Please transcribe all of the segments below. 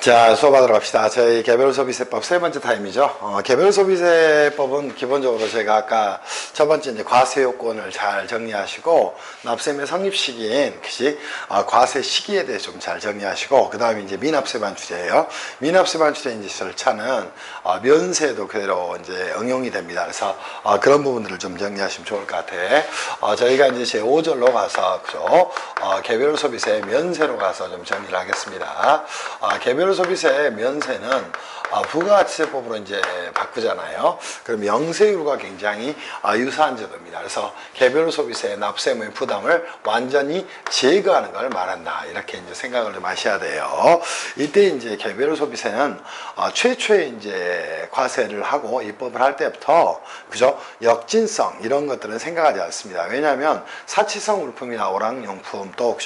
자, 수업하도록 합시다. 저희 개별소비세법 세 번째 타임이죠. 개별소비세법은 기본적으로 제가 아까 첫 번째 이제 과세요건을 잘 정리하시고, 납세의 성립 시기인 과세 시기에 대해 좀 잘 정리하시고, 그 다음에 이제 미납세 반출이에요. 미납세 반출의 이제 절차는 면세도 그대로 이제 응용이 됩니다. 그래서 그런 부분들을 좀 정리하시면 좋을 것 같아. 저희가 이제 제 5절로 가서 개별소비세 면세로 가서 좀 정리를 하겠습니다. 개별소비세 면세는 부가가치세법으로 이제 바꾸잖아요. 그럼 영세율과 굉장히 유사한 제도입니다. 그래서 개별소비세 납세의 부담을 완전히 제거하는 걸 말한다. 이렇게 이제 생각을 좀 하셔야 돼요. 이때 이제 개별소비세는 최초에 이제 과세를 하고 입법을 할 때부터 그죠? 역진성 이런 것들은 생각하지 않습니다. 왜냐하면 사치성 물품이나 오락용품 또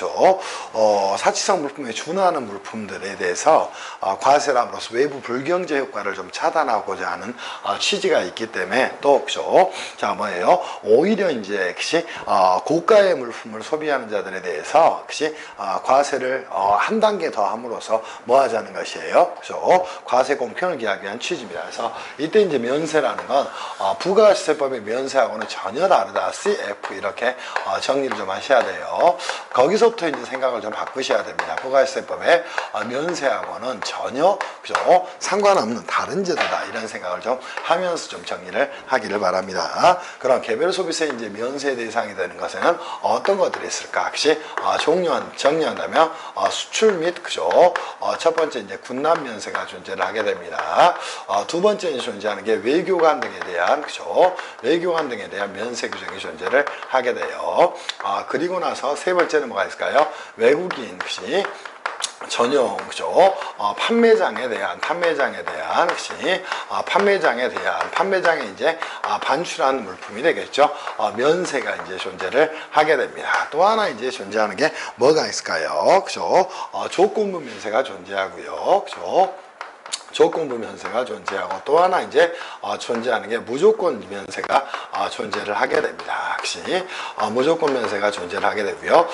사치성 물품에 준하는 물품들에 대해서 과세를 함으로써 외부 불경제 효과를 좀 차단하고자 하는 취지가 있기 때문에 자 뭐예요? 오히려 이제 고가의 물품을 소비하는 자들에 대해서 과세를 한 단계 더 함으로써 뭐 하자는 것이에요? 과세 공평을 기하기 위한 취지입니다. 그래서 이때 이제 면세라는 건 부가가치세법의 면세하고는 전혀 다르다. CF 이렇게 정리를 좀 하셔야 돼요. 거기서부터 이제 생각을 좀 바꾸셔야 됩니다. 부가가치세법의 면세하고는 전혀 상관없는 다른 제도다. 이런 생각을 좀 하면서 좀 정리를 하기를 바랍니다. 그럼 개별소비세 이제 면세 대상이 되는 것에는 어떤 것들이 있을까? 정리한다면 수출 및 첫 번째 이제 군납 면세가 존재를 하게 됩니다. 두 번째 존재하는 게 외교관 등에 대한 면세 규정이 존재를 하게 돼요. 그리고 나서 세 번째는 뭐가 있을까요? 외국인 전용 판매장에 대한 판매장에 이제 반출한 물품이 되겠죠. 면세가 이제 존재를 하게 됩니다. 또 하나 이제 존재하는 게 뭐가 있을까요? 조건부 면세가 존재하고요. 조건부 면세가 존재하고 또 하나 이제 존재하는 게 무조건 면세가 존재를 하게 됩니다. 무조건 면세가 존재를 하게 되고요.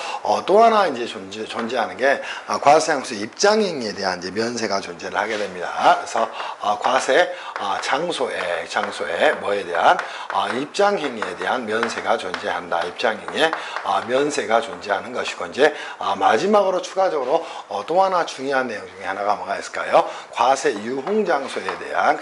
또 하나 이제 존재하는 게 과세장소 입장행위에 대한 이제 면세가 존재를 하게 됩니다. 그래서 과세 장소에 뭐에 대한 입장행위에 대한 면세가 존재한다. 입장행위에 면세가 존재하는 것이고 이제 마지막으로 추가적으로 또 하나 중요한 내용 중에 하나가 뭐가 있을까요? 과세 유흥장소에 대한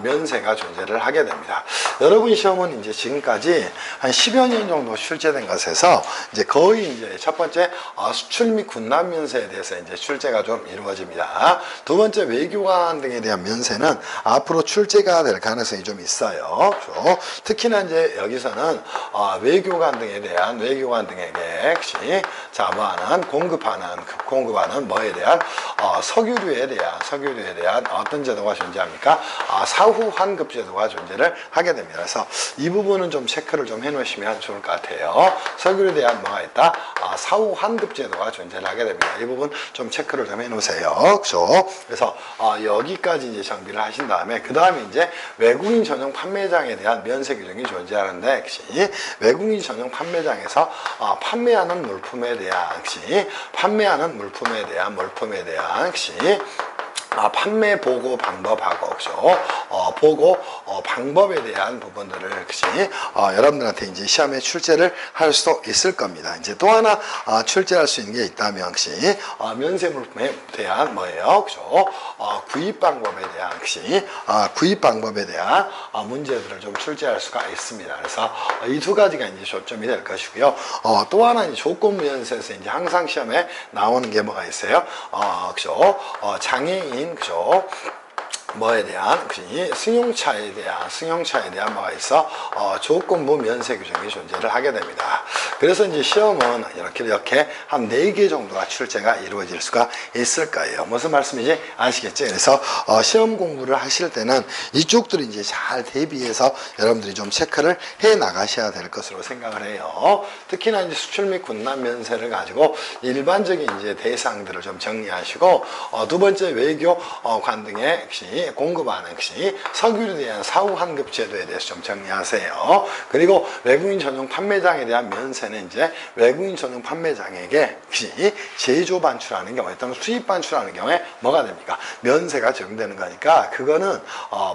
면세가 존재를 하게 됩니다. 여러분 시험은 이제 지금까지 한 10여 년 정도 출제된 것에서 이제 거의 이제 첫 번째 수출 및 군납 면세에 대해서 이제 출제가 좀 이루어집니다. 두 번째 외교관 등에 대한 면세는 앞으로 출제가 될 가능성이 좀 있어요. 특히나 이제 여기서는 외교관 등에게 공급하는 뭐에 대한 석유류에 대한 어떤 제도가 존재합니까? 사후 환급 제도가 존재를 하게 됩니다. 그래서 이 부분은 좀 체크를 좀 해놓으시면 좋을 것 같아요. 석유에 대한 뭐가 있다? 사후 환급 제도가 존재를 하게 됩니다. 이 부분 좀 체크를 좀 해놓으세요. 그래서 여기까지 이제 정비를 하신 다음에 그 다음에 이제 외국인 전용 판매장에 대한 면세 규정이 존재하는데 외국인 전용 판매장에서 판매하는 물품에 대한 판매 보고 방법하고 보고 방법에 대한 부분들을 여러분들한테 이제 시험에 출제를 할 수도 있을 겁니다. 이제 또 하나 출제할 수 있는 게 있다면 면세 물품에 대한 뭐예요? 구입 방법에 대한 문제들을 좀 출제할 수가 있습니다. 그래서 이 두 가지가 이제 초점이 될 것이고요. 또 하나 이제 조건부 면세에서 이제 항상 시험에 나오는 게 뭐가 있어요? 장애인 뭐에 대한 승용차에 대한 뭐가 있어? 조건부 면세 규정이 존재를 하게 됩니다. 그래서 이제 시험은 이렇게 한 4개 정도가 출제가 이루어질 수가 있을 거예요. 무슨 말씀인지 아시겠죠? 그래서 시험 공부를 하실 때는 이쪽들을 이제 잘 대비해서 여러분들이 좀 체크를 해 나가셔야 될 것으로 생각을 해요. 특히나 이제 수출 및 군납 면세를 가지고 일반적인 이제 대상들을 좀 정리하시고 두 번째 외교관 등의 공급하는 석유에 대한 사후 환급 제도에 대해서 좀 정리하세요. 그리고 외국인 전용 판매장에 대한 면세는 이제 외국인 전용 판매장에게 제조 반출하는 경우에 또는 수입 반출하는 경우에 뭐가 됩니까? 면세가 적용되는 거니까 그거는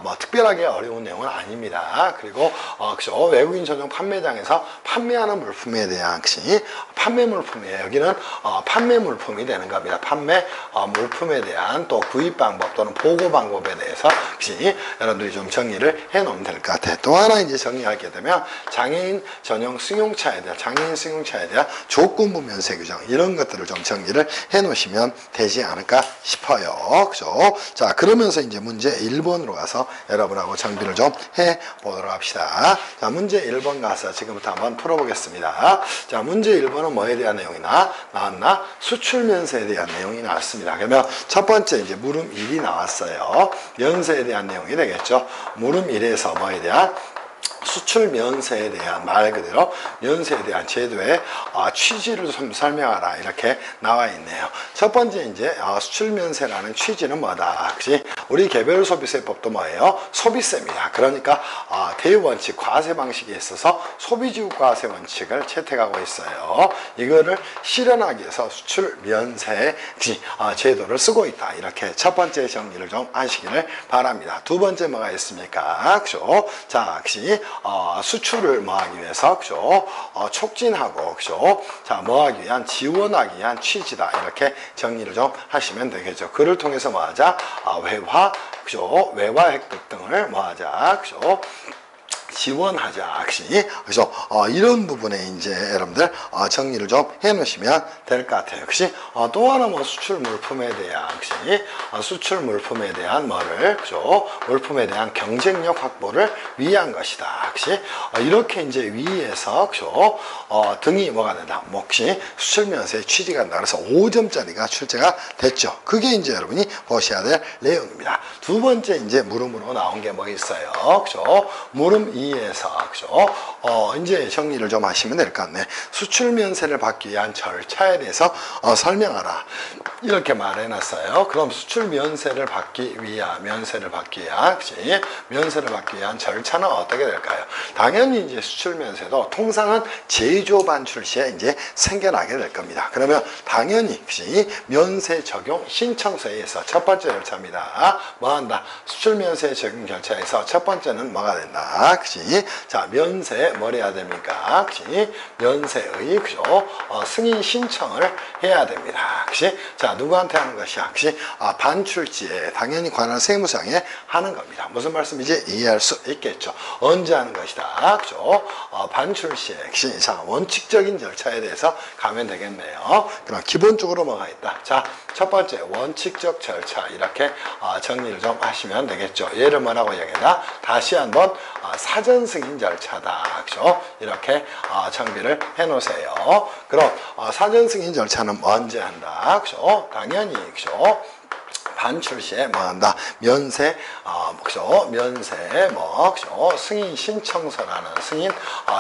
뭐 특별하게 어려운 내용은 아닙니다. 그리고 그죠? 외국인 전용 판매장에서 판매하는 물품에 대한 판매 물품이에요. 여기는 판매 물품이 되는 겁니다. 판매 물품에 대한 또 구입 방법 또는 보고 방법에 대해서 여러분들이 좀 정리를 해 놓으면 될 것 같아요. 또 하나 이제 정리하게 되면 장애인 전용 승용차에 대한 조건부 면세 규정 이런 것들을 좀 정리를 해 놓으시면 되지 않을까 싶어요. 그죠? 자, 그러면서 이제 문제 1번으로 가서 여러분하고 정비를 좀 해 보도록 합시다. 자, 문제 1번 가서 지금부터 한번 풀어보겠습니다. 자, 문제 1번은 뭐에 대한 내용이 나왔나? 수출 면세에 대한 내용이 나왔습니다. 그러면 첫 번째 이제 물음 1이 나왔어요. 면세에 대한 내용이 되겠죠. 물음 1에서 뭐에 대한 수출 면세에 대한 말 그대로 면세에 대한 제도의 취지를 좀 설명하라 이렇게 나와 있네요. 첫 번째 이제 수출 면세라는 취지는 뭐다? 그치? 우리 개별 소비세법도 뭐예요? 소비세입니다. 그러니까 대유원칙 과세 방식에 있어서 소비지국 과세 원칙을 채택하고 있어요. 이거를 실현하기 위해서 수출 면세 제도를 쓰고 있다. 이렇게 첫 번째 정리를 좀 하시기를 바랍니다. 두 번째 뭐가 있습니까? 그죠? 자, 혹시 수출을 뭐하기 위해서 그죠? 촉진하고 그죠? 자, 뭐하기 위한 지원하기 위한 취지다. 이렇게 정리를 좀 하시면 되겠죠. 그를 통해서 뭐하자? 외화 그죠? 외화 획득 등을 뭐하자? 그죠? 지원하자. 그래서 이런 부분에 이제 여러분들 정리를 좀 해 놓으시면 될 것 같아요. 역시 또 하나 뭐 수출 물품에 대한 수출 물품에 대한 뭐를 그죠? 물품에 대한 경쟁력 확보를 위한 것이다. 이렇게 이제 위에서 그죠? 등이 뭐가 된다. 혹시 수출 면세의 취지가 된다. 그래서 5점짜리가 출제가 됐죠. 그게 이제 여러분이 보셔야 될 내용입니다. 두 번째 이제 물음으로 나온 게 뭐 있어요. 그죠? 물음 2에서 그죠? 이제 정리를 좀 하시면 될 것 같네. 수출 면세를 받기 위한 절차에 대해서 설명하라. 이렇게 말해놨어요. 그럼 수출 면세를 받기 위한 면세를 받기 위한 절차는 어떻게 될까요? 당연히 이제 수출 면세도 통상은 제조 반출 시에 이제 생겨나게 될 겁니다. 그러면 당연히 면세 적용 신청서에 의해서 첫 번째 절차입니다. 뭐 한다? 수출 면세 적용 절차에서 첫 번째는 뭐가 된다? 자, 면세 뭘 해야 됩니까? 면세의 그죠? 승인 신청을 해야 됩니다. 자, 누구한테 하는 것이야? 반출지에 당연히 관할 세무상에 하는 겁니다. 무슨 말씀인지 이해할 수 있겠죠. 언제 하는 것이다? 그죠? 반출 시에 자, 원칙적인 절차에 대해서 가면 되겠네요. 그럼 기본적으로 뭐가 있다? 자, 첫 번째 원칙적 절차 이렇게 정리를 좀 하시면 되겠죠. 얘를 뭐라고 얘기하나? 다시 한번 사전 승인 절차다. 그죠? 이렇게 정비를 해 놓으세요. 그럼 사전 승인 절차는 언제 한다? 그죠? 당연히 그죠? 반출 시에 뭐 한다? 면세, 그죠? 면세, 그죠? 승인 신청서라는,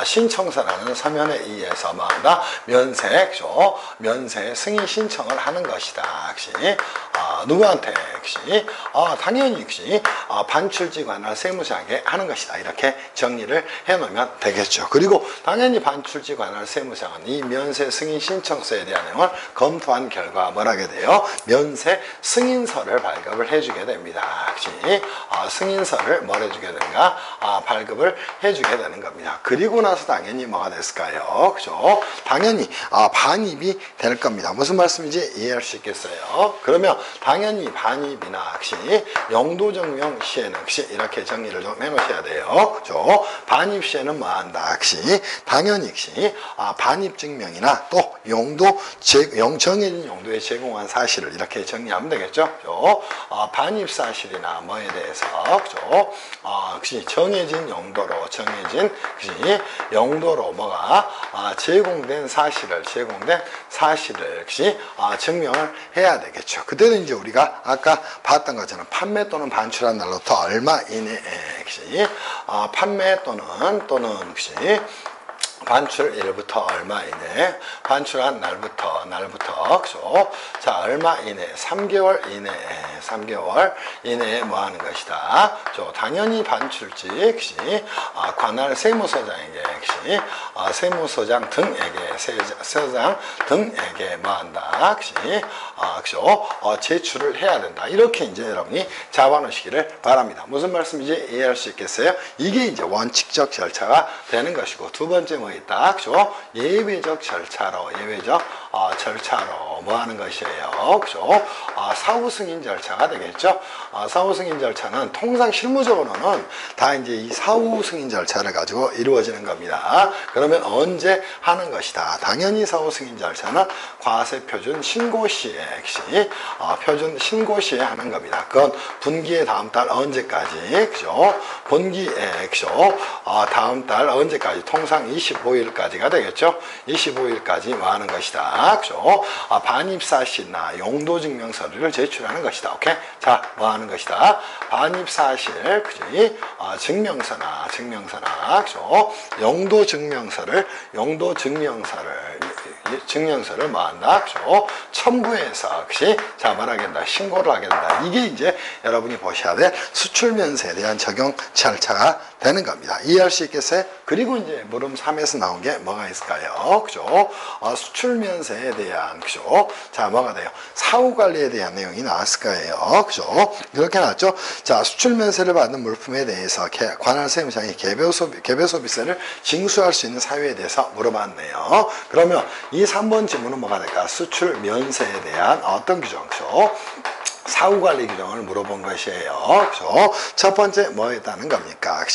신청서라는 서면에 의해서 뭐 한다? 면세, 그죠? 면세 승인 신청을 하는 것이다. 누구한테? 당연히, 반출지 관할 세무상에 하는 것이다. 이렇게 정리를 해 놓으면 되겠죠. 그리고 당연히 반출지 관할 세무상은 이 면세 승인 신청서에 대한 내용을 검토한 결과 뭘 하게 돼요? 면세 승인서를 발급을 해주게 됩니다. 승인서를 뭘 해주게 되는가? 발급을 해주게 되는 겁니다. 그리고 나서 당연히 뭐가 됐을까요? 그죠? 당연히 반입이 될 겁니다. 무슨 말씀인지 이해할 수 있겠어요? 그러면 당연히 반입이나 용도 증명 시에는 이렇게 정리를 좀 해놓으셔야 돼요. 그죠? 반입 시에는 뭐 한다? 당연히 반입 증명이나 또 용도 정해진 용도에 제공한 사실을 이렇게 정리하면 되겠죠. 그죠? 반입 사실이나 뭐에 대해서 그죠? 정해진 용도로 뭐가 제공된 사실을 증명을 해야 되겠죠. 그때는 이제 우리가 아까 봤던 것처럼 판매 또는 반출한 날로부터 얼마 이내에 판매 또는 반출일부터 얼마 이내, 반출한 날부터, 그죠? 자, 얼마 이내, 3개월 이내에 뭐 하는 것이다. 당연히 반출지, 그치? 관할 세무서장에게, 그치? 세무서장 등에게 뭐 한다, 그치? 그죠? 제출을 해야 된다. 이렇게 이제 여러분이 잡아놓으시기를 바랍니다. 무슨 말씀인지 이해할 수 있겠어요? 이게 이제 원칙적 절차가 되는 것이고, 두 번째 뭐 있다, 그죠? 예외적 절차로 뭐 하는 것이에요, 그죠? 사후 승인 절차가 되겠죠? 사후 승인 절차는 통상 실무적으로는 다 이제 이 사후 승인 절차를 가지고 이루어지는 겁니다. 그러면 언제 하는 것이다? 당연히 사후 승인 절차는 과세 표준 신고 시에, 표준 신고 시에 하는 겁니다. 그건 분기의 다음 달 언제까지, 그죠? 분기에, 그죠? 다음 달 언제까지? 통상 25일까지가 되겠죠? 25일까지 뭐 하는 것이다, 그죠? 반입사실이나 용도증명서를 제출하는 것이다. 오케이? 자, 뭐 하는 것이다? 반입사실, 그지? 증명서나, 그죠? 증명서를 뭐 한다? 그죠? 첨부해서, 그치? 자, 말하겠다. 신고를 하게 된다. 이게 이제 여러분이 보셔야 될 수출면세에 대한 적용 절차가 되는 겁니다. 이해할 수 있겠어요? 그리고 이제 물음 3에서 나온 게 뭐가 있을까요? 그죠? 수출면세에 대한, 그죠? 자, 뭐가 돼요? 사후관리에 대한 내용이 나왔을 거예요. 그죠? 이렇게 나왔죠? 자, 수출면세를 받는 물품에 대해서 관할 세무장이 개별소비세를 징수할 수 있는 사유에 대해서 물어봤네요. 그러면 이 3번 질문은 뭐가 될까? 수출면세에 대한 어떤 규정, 그죠? 사후관리 규정을 물어본 것이에요. 그죠? 첫 번째 뭐 했다는 겁니까?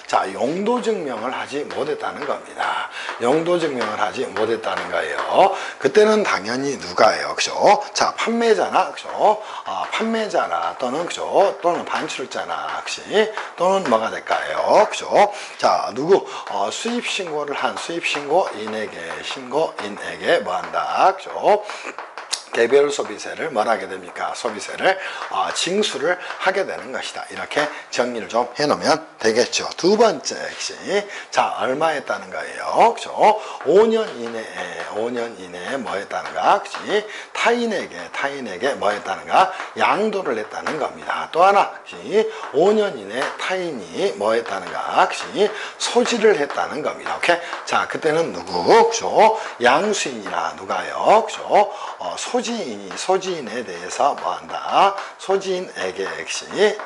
자, 용도증명을 하지 못했다는 겁니다. 용도증명을 하지 못했다는 거예요. 그때는 당연히 누가예요? 그죠? 자, 판매자나, 그죠? 판매자나 또는, 그죠? 또는 반출자나, 그치? 또는 뭐가 될까요? 그죠? 자, 누구? 수입신고를 한 수입신고인에게 뭐 한다? 그죠? 개별 소비세를 뭘 하게 됩니까? 소비세를 징수를 하게 되는 것이다. 이렇게 정리를 좀 해놓으면 되겠죠. 두 번째, 자, 얼마 했다는 거예요? 그죠? 5년 이내에 뭐 했다는가? 그치? 타인에게 뭐 했다는가? 양도를 했다는 겁니다. 또 하나, 그치? 5년 이내 타인이 뭐 했다는가? 그치? 소지를 했다는 겁니다. 오케이? 자, 그때는 누구? 그죠? 양수인이나 누가요? 그죠? 소지인에 대해서 뭐 한다? 소지인에게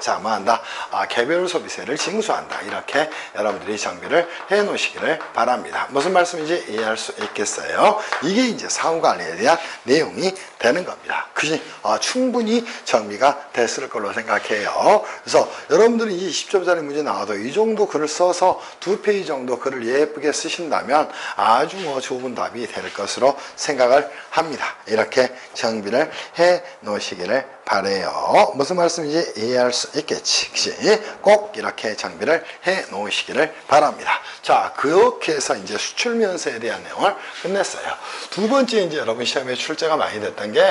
자, 뭐 한다? 개별 소비세를 징수한다. 이렇게 여러분들이 정비를 해 놓으시기를 바랍니다. 무슨 말씀인지 이해할 수 있겠어요? 이게 이제 사후관리에 대한 내용이 되는 겁니다. 그지? 충분히 정비가 됐을 걸로 생각해요. 그래서 여러분들이 이 10점짜리 문제 나와도 이 정도 글을 써서 2페이지 정도 글을 예쁘게 쓰신다면 아주 뭐 좋은 답이 될 것으로 생각을 합니다. 이렇게 정비를 해 놓으시기를 바래요. 무슨 말씀인지 이해할 수 있겠지. 그치? 꼭 이렇게 정비를 해 놓으시기를 바랍니다. 자, 그렇게 해서 이제 수출면세에 대한 내용을 끝냈어요. 두 번째 이제 여러분 시험에 출제가 많이 됐던 게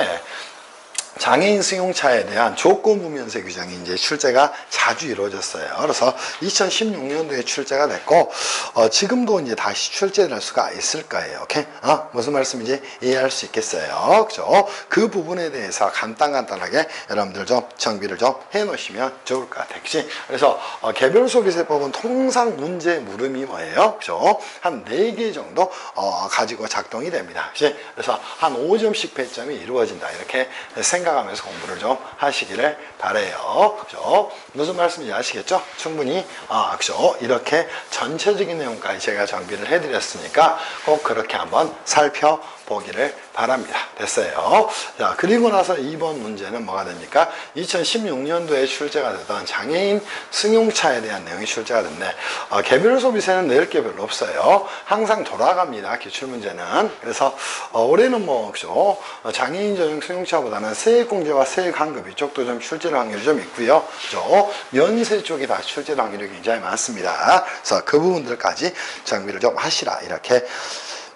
장애인 승용차에 대한 조건부 면세 규정이 이제 출제가 자주 이루어졌어요. 그래서 2016년도에 출제가 됐고, 지금도 이제 다시 출제될 수가 있을 거예요. 오케이? 무슨 말씀인지 이해할 수 있겠어요. 그죠? 그 부분에 대해서 간단하게 여러분들 좀 정비를 좀 해 놓으시면 좋을 것 같아요. 그치? 그래서, 개별소비세법은 통상 문제 물음이 뭐예요? 그죠? 한 4개 정도, 가지고 작동이 됩니다. 그치? 그래서 한 5점씩 배점이 이루어진다. 이렇게 생각하면서 공부를 좀 하시기를 바래요. 그죠? 무슨 말씀인지 아시겠죠? 충분히, 그죠? 이렇게 전체적인 내용까지 제가 정비를 해드렸으니까 꼭 그렇게 한번 살펴보기를 바랍니다. 됐어요. 자, 그리고 나서 2번 문제는 뭐가 됩니까? 2016년도에 출제가 되던 장애인 승용차에 대한 내용이 출제가 됐네. 개별 소비세는 낼 게 별로 없어요. 항상 돌아갑니다. 기출문제는. 그래서 올해는 뭐, 그죠? 장애인 전용 승용차보다는 세액공제와 세액환급 이쪽도 좀 출제할 확률이 좀 있고요. 그죠? 면세 쪽이 다 출제할 확률이 굉장히 많습니다. 그래서 그 부분들까지 정비를 좀 하시라. 이렇게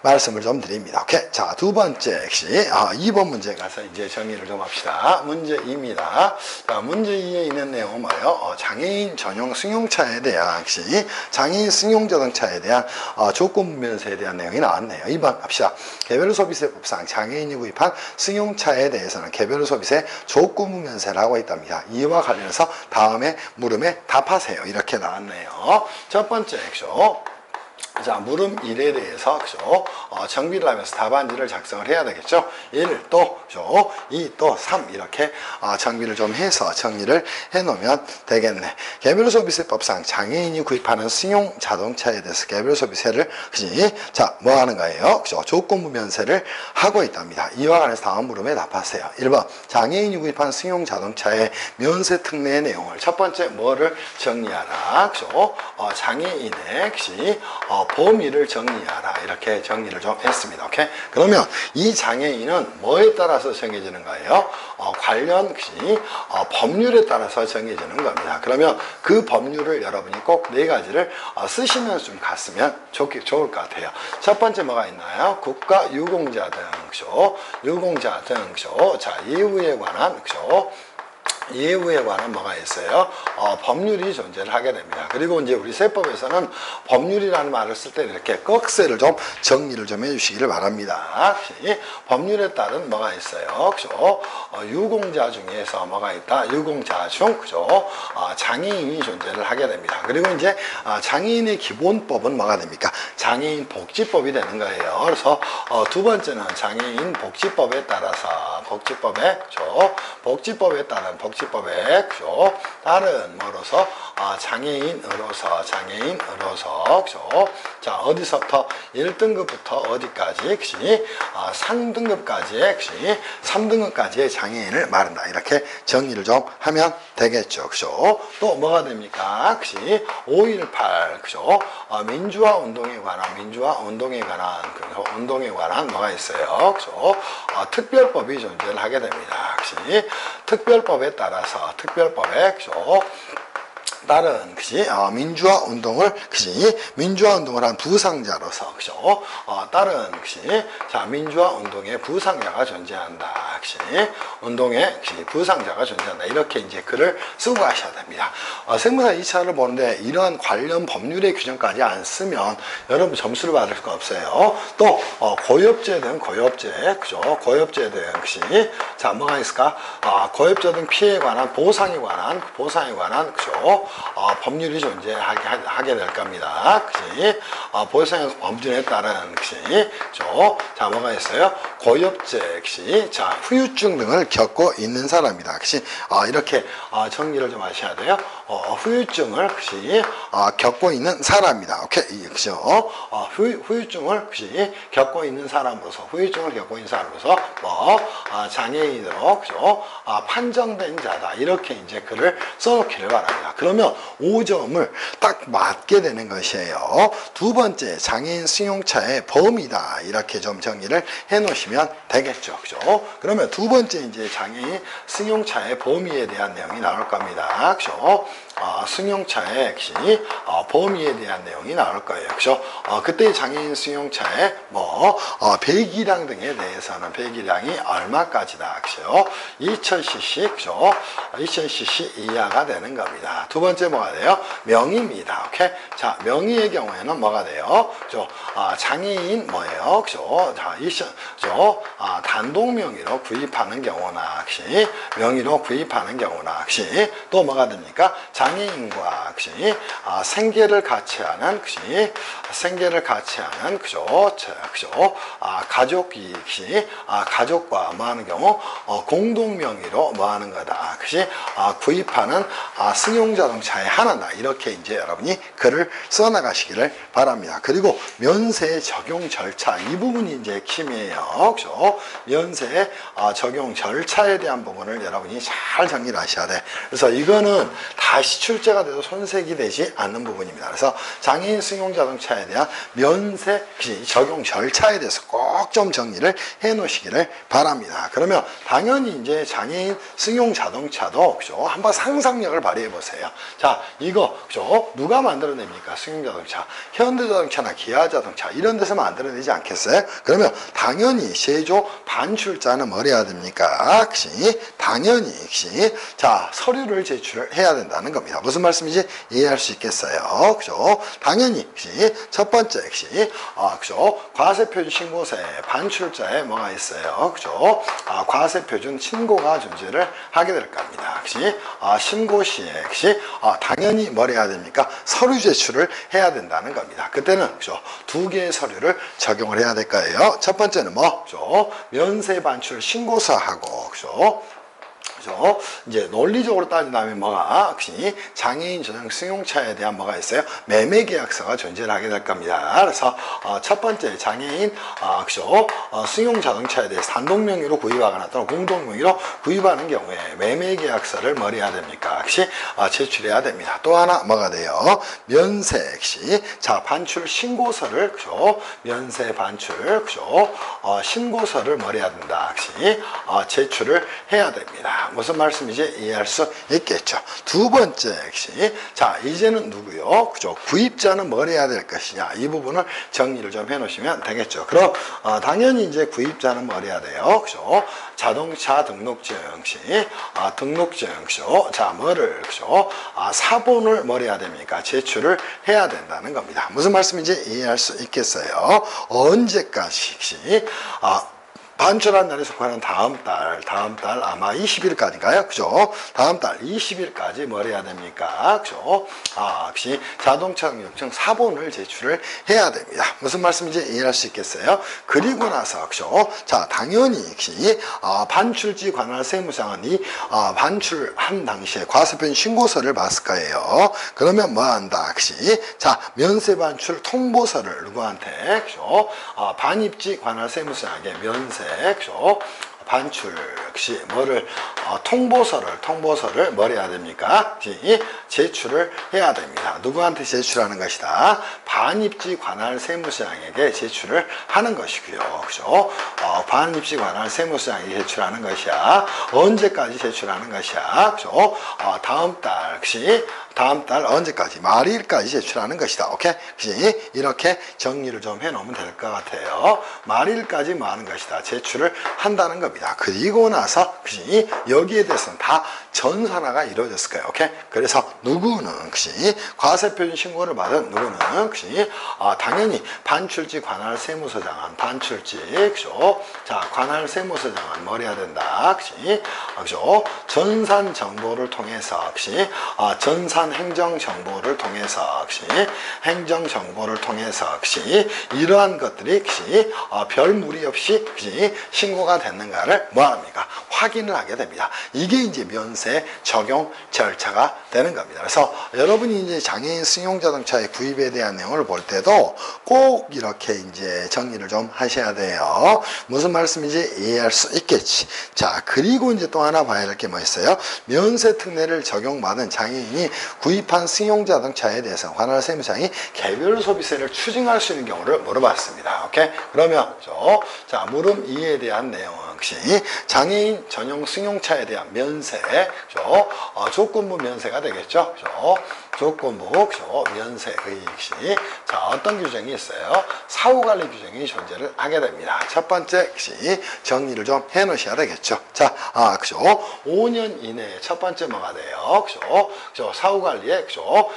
말씀을 좀 드립니다. 오케이. 자, 두 번째 역시 2번 문제 가서 이제 정리를 좀 합시다. 문제 2입니다. 자, 문제 2에 있는 내용은 뭐예요? 장애인 전용 승용차에 대한 역시 장애인 승용자동차에 대한 조건부면세에 대한 내용이 나왔네요. 2번 갑시다. 개별 소비세법상 장애인이 구입한 승용차에 대해서는 개별 소비세 조건부면세를 하고 있답니다. 이와 관련해서 다음에 물음에 답하세요. 이렇게 나왔네요. 첫 번째 액션. 자, 물음 1에 대해서, 그죠? 정비를 하면서 답안지를 작성을 해야 되겠죠? 1, 또, 그죠? 2, 또, 3, 이렇게, 정비를 좀 해서 정리를 해 놓으면 되겠네. 개별소비세법상 장애인이 구입하는 승용 자동차에 대해서 개별소비세를, 그지? 자, 뭐 하는 거예요? 그죠? 조건부 면세를 하고 있답니다. 이와 관해서 다음 물음에 답하세요. 1번, 장애인이 구입한 승용 자동차의 면세 특례의 내용을 첫 번째 뭐를 정리하라. 그죠? 장애인의, 그지? 범위를 정리하라. 이렇게 정리를 좀 했습니다. 오케이? 그러면 이 장애인은 뭐에 따라서 정해지는 거예요? 관련 법률에 따라서 정해지는 겁니다. 그러면 그 법률을 여러분이 꼭 네 가지를 쓰시면서 좀 갔으면 좋을 것 같아요. 첫 번째 뭐가 있나요? 국가 유공자 등, 그죠? 유공자 등, 그죠? 자, 예우에 관한, 그죠? 예우에 관한 뭐가 있어요? 법률이 존재를 하게 됩니다. 그리고 이제 우리 세법에서는 법률이라는 말을 쓸 때 이렇게 꺽쇠를 좀 정리를 좀 해주시기를 바랍니다. 법률에 따른 뭐가 있어요? 그죠? 유공자 중에서 뭐가 있다? 유공자 중, 그죠? 장애인이 존재를 하게 됩니다. 그리고 이제 장애인의 기본법은 뭐가 됩니까? 장애인 복지법이 되는 거예요. 그래서 두 번째는 장애인 복지법에 따라서 복지법에, 그죠? 복지법에 따른 복지법에, 그죠? 다른 뭐로서 장애인으로서, 그죠? 자, 어디서부터 1등급부터 어디까지, 그지? 상등급까지의, 그지? 3등급까지의 장애인을 말한다. 이렇게 정리를 좀 하면 되겠죠. 그죠? 또 뭐가 됩니까? 그지? 5.18, 그죠? 민주화 운동에 관한 뭐가 있어요? 그죠? 특별법이 존재를 하게 됩니다. 그지? 특별법에 따라서, 그죠? 다른, 그지? 민주화 운동을, 그지? 민주화 운동을 한 부상자로서, 그죠? 다른, 그지? 자, 민주화 운동의 부상자가 존재한다. 그지? 운동의, 그지? 부상자가 존재한다. 이렇게 이제 글을 쓰고 가셔야 됩니다. 세무사 2차를 보는데 이러한 관련 법률의 규정까지 안 쓰면 여러분 점수를 받을 수가 없어요. 또, 고엽제 등, 그죠? 고엽제 등, 그지? 자, 뭐가 있을까? 고엽제 등 피해에 관한, 보상에 관한, 그죠? 법률이 존재하게 될 겁니다. 그지? 보상의 법률에 따른, 그지? 자, 뭐가 있어요? 고엽제, 그지? 자, 후유증 등을 겪고 있는 사람이다. 그지? 이렇게, 정리를 좀 하셔야 돼요. 후유증을, 그지? 겪고 있는 사람이다. 오케이. 그죠? 후유증을, 그지? 겪고 있는 사람으로서, 장애인으로, 그죠? 판정된 자다. 이렇게 이제 글을 써놓기를 바랍니다. 그러면 5점을 딱 맞게 되는 것이에요. 두 번째, 장애인 승용차의 범위다. 이렇게 좀 정리를 해 놓으시면 되겠죠. 그죠? 그러면 두 번째 이제 장애인 승용차의 범위에 대한 내용이 나올 겁니다. 그죠? 승용차의 범위에 대한 내용이 나올 거예요. 그죠? 그때 장애인 승용차의 배기량 등에 대해서는 배기량이 얼마까지다. 그죠? 2000cc, 그죠? 2000cc 이하가 되는 겁니다. 두 번째 뭐가 돼요? 명의입니다. 오케이? 자, 명의의 경우에는 뭐가 돼요? 그죠? 장애인 뭐예요? 그죠? 자, 그죠? 단독 명의로 구입하는 경우나, 그지? 명의로 구입하는 경우나, 그지? 또 뭐가 됩니까? 장애인과, 그지? 생계를 같이 하는, 그지? 그죠? 그죠? 가족이, 그지? 가족과 뭐 하는 경우? 공동 명의로 뭐 하는 거다. 그지? 구입하는 승용자동차에 하나다. 이렇게 이제 여러분이 글을 써나가시기를 바랍니다. 그리고 면세 적용 절차. 이 부분이 이제 핵심이에요. 그죠? 면세 적용 절차에 대한 부분을 여러분이 잘 정리를 하셔야 돼. 그래서 이거는 다 다시 출제가 돼도 손색이 되지 않는 부분입니다. 그래서 장애인 승용 자동차에 대한 면세 적용 절차에 대해서 꼭 좀 정리를 해 놓으시기를 바랍니다. 그러면 당연히 이제 장애인 승용 자동차도 그죠? 한번 상상력을 발휘해 보세요. 자, 이거 그죠? 누가 만들어냅니까? 승용 자동차. 현대자동차나 기아자동차 이런 데서 만들어내지 않겠어요? 그러면 당연히 제조 반출자는 뭘 해야 됩니까? 역시 당연히 역시 자, 서류를 제출을 해야 된다는 겁니다. 무슨 말씀인지 이해할 수 있겠어요? 그죠? 당연히 역시 첫 번째 역시 그죠? 과세표준 신고서에 반출자에 뭐가 있어요? 그죠? 과세표준 신고가 존재를 하게 될 겁니다. 역시 신고 시에 역시 당연히 뭘 해야 됩니까? 서류 제출을 해야 된다는 겁니다. 그때는 그죠? 두 개의 서류를 적용을 해야 될 거예요. 첫 번째는 뭐? 그죠? 면세 반출 신고서하고 그죠? 그죠? 이제 논리적으로 따진다면 뭐가 역시 장애인 전용 승용차에 대한 뭐가 있어요? 매매 계약서가 존재를 하게 될 겁니다. 그래서 첫 번째 장애인 그죠? 승용 자동차에 대해서 단독 명의로 구입하거나 또는 공동 명의로 구입하는 경우에 매매 계약서를 뭐 해야 됩니까? 역시 제출해야 됩니다. 또 하나 뭐가 돼요? 면세 역시 자 반출 신고서를 그죠? 면세 반출 그죠? 신고서를 뭐 해야 된다? 역시 제출을 해야 됩니다. 무슨 말씀인지 이해할 수 있겠죠. 두 번째 역시 자 이제는 누구요? 그죠? 구입자는 뭘 해야 될 것이냐 이 부분을 정리를 좀 해놓으시면 되겠죠. 그럼 당연히 이제 구입자는 뭘 해야 돼요? 그죠? 자동차 등록증 시 등록증 그죠? 자 뭐를 그죠? 사본을 뭘 해야 됩니까? 제출을 해야 된다는 겁니다. 무슨 말씀인지 이해할 수 있겠어요? 언제까지 역시 반출한 날에 속하는 다음 달 아마 20일까지인가요? 그죠? 다음 달 20일까지 뭘 해야 됩니까? 그죠? 역시 자동차 등록증 사본을 제출을 해야 됩니다. 무슨 말씀인지 이해할 수 있겠어요? 그리고 나서, 그죠? 자, 당연히, 역시, 반출지 관할 세무상은 이, 반출한 당시에 과세표준 신고서를 봤을 거예요. 그러면 뭐 한다? 역시, 자, 면세 반출 통보서를 누구한테, 그죠? 반입지 관할 세무상에게 면세 그죠? 반출 역시 뭐를 통보서를 뭘 해야 됩니까? 제출을 해야 됩니다. 누구한테 제출하는 것이다? 반입지 관할 세무서장에게 제출을 하는 것이고요. 그죠? 반입지 관할 세무서장에게 제출하는 것이야. 언제까지 제출하는 것이야? 그죠? 다음 달 역시 다음 달 언제까지? 말일까지 제출하는 것이다. 오케이? 역시 이렇게 정리를 좀 해놓으면 될 것 같아요. 말일까지 뭐 하는 것이다? 제출을 한다는 겁니다. 그리고 나서 역시 여기에 대해서는 다 전산화가 이루어졌을 거예요. 오케이? 그래서 누구는 역시 과세표준 신고를 받은 누구는 역시 당연히 반출지 관할 세무서장은 반출지 그죠? 자 관할 세무서장은 뭘 해야 된다? 역시 그죠? 전산 정보를 통해서 역시 전산 행정 정보를 통해서 역시 행정 정보를 통해서 역시 이러한 것들이 역시 별 무리 없이 역시 신고가 됐는가를 뭐합니까? 확인을 하게 됩니다. 이게 이제 면세 적용 절차가 되는 겁니다. 그래서 여러분이 이제 장애인 승용 자동차의 구입에 대한 내용을 볼 때도 꼭 이렇게 이제 정리를 좀 하셔야 돼요. 무슨 말씀인지 이해할 수 있겠지. 자, 그리고 이제 또 하나 봐야 될 게 뭐 있어요? 면세 특례를 적용받은 장애인이 구입한 승용 자동차에 대해서 관할 세무상이 개별 소비세를 추징할 수 있는 경우를 물어봤습니다. 오케이? 그러면 자, 물음 2에 대한 내용은 역시 장애인 전용 승용차에 대한 면세, 조건부 면세가 되겠죠. 조건부 면세 역시 자 어떤 규정이 있어요? 사후관리 규정이 존재를 하게 됩니다. 첫 번째 역시 정리를 좀 해놓으셔야 되겠죠. 자, 그죠? 5년 이내에 첫 번째 뭐가 돼요? 그죠? 사후관리에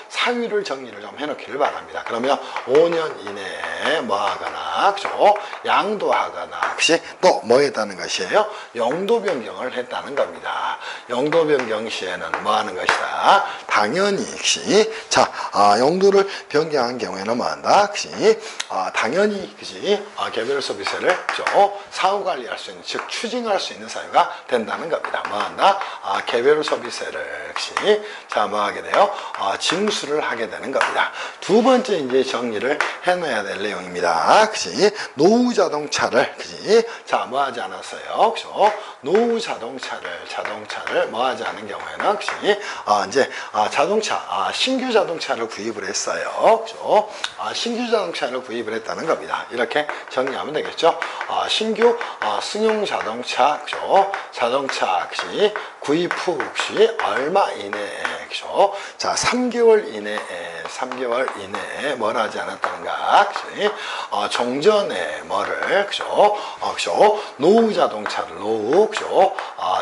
사유를 정리를 좀 해놓기를 바랍니다. 그러면 5년 이내에 뭐 하거나, 그죠? 양도하거나, 역시 또 뭐 했다는 것이에요? 용도 변경을 했다는 겁니다. 용도 변경 시에는 뭐 하는 것이다? 당연히 역시 자, 용도를 변경한 경우에는 뭐 한다? 역시 당연히 그지 개별 소비세를 사후 관리할 수 있는, 즉 추징할 수 있는 사유가 된다는 겁니다. 뭐 한다? 개별 소비세를 역시 자, 뭐 하게 돼요? 징수를 하게 되는 겁니다. 두 번째 이제 정리를 해놔야 될 내용입니다. 그지 노후 자동차를 그지 자, 뭐 하지 않았어요? 그죠? 노후 자동차를 뭐 하지 않은 경우에는 혹시 이제 자동차 신규 자동차를 구입을 했어요. 그죠? 신규 자동차를 구입을 했다는 겁니다. 이렇게 정리하면 되겠죠. 신규 승용 자동차, 그죠? 자동차 혹시 구입 후 혹시 얼마 이내에, 그죠? 자, 3개월 이내에 뭘 하지 않았다는가? 그치? 종전에 뭐를, 그죠? 그죠? 노후 자동차를, 그죠?